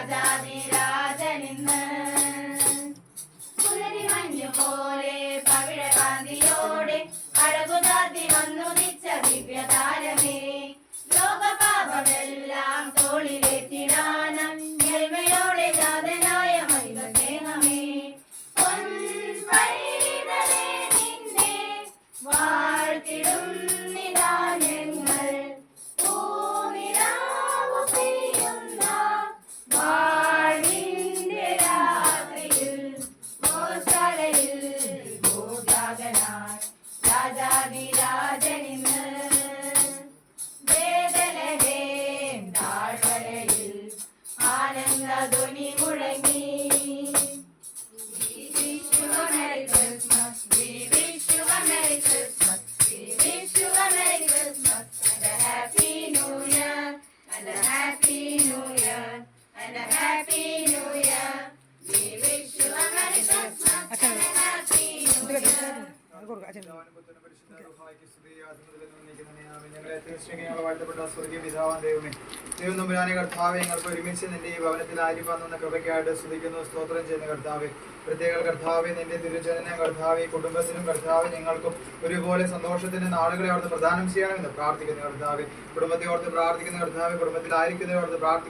രാജാതിരാജനിന്ന് പുലരി മഞ്ഞു പോലെ പവിഴകാന്തിയോടെ അഴകുതാത്തി വന്നുദിച്ച ദിവ്യതാരമേ ലോകപാപമെല്ലാം തോളിലേറ്റിടാനം എളിമയോടെ ജാതനായ മൈവസ്നേഹമേ പൊൻപൈതലേ നിന്നെ വാഴ്ത്തിടും നിതാ ഞങ്ങൾ പൂനിലാവ് പെയ്യുന്ന വാഴ്വിന്റെ രാത്രിയിൽ ഗോശാലയിൽ ഭൂജാതനായി രാജാതിരാജനിന്ന് വേദനഹേം താഴ്വരയിൽ ആനന്ദധ്വനി മുഴങ്ങി Merry Christmas, we wish you a Merry Christmas, we wish you a Merry Christmas and a Happy New Year, and a Happy New Year, and a Happy New Year. We wish you a Merry Christmas and a Happy New Year. സ്വർഗീയ പിതാവാൻ ദൈവമേ ദൈവം നമ്പുരാനെ കർത്താവെ ഞങ്ങൾക്ക് ഒരുമിച്ച് നിന്റെ ഈ ഭവനത്തിൽ ആയിരിക്കുന്ന കൃപയ്ക്കായിട്ട് സ്തുതിക്കുന്നു സ്തോത്രം ചെയ്യുന്ന കർത്താവെ പ്രത്യേക കർത്താവെ നിന്റെ തിരുജനനം കർത്താവെ കുടുംബത്തിനും കർത്താവെ ഞങ്ങൾക്കും ഒരുപോലെ സന്തോഷത്തിന്റെ നാളുകളെ അവിടുന്ന് പ്രദാനം ചെയ്യണമെന്ന് പ്രാർത്ഥിക്കുന്ന കർത്താവെ കുടുംബത്തെ ഓർത്ത് പ്രാർത്ഥിക്കുന്ന കർത്താവെ കുടുംബത്തിലായിരിക്കുന്നവരോട് പ്രാർത്ഥിക്കുന്ന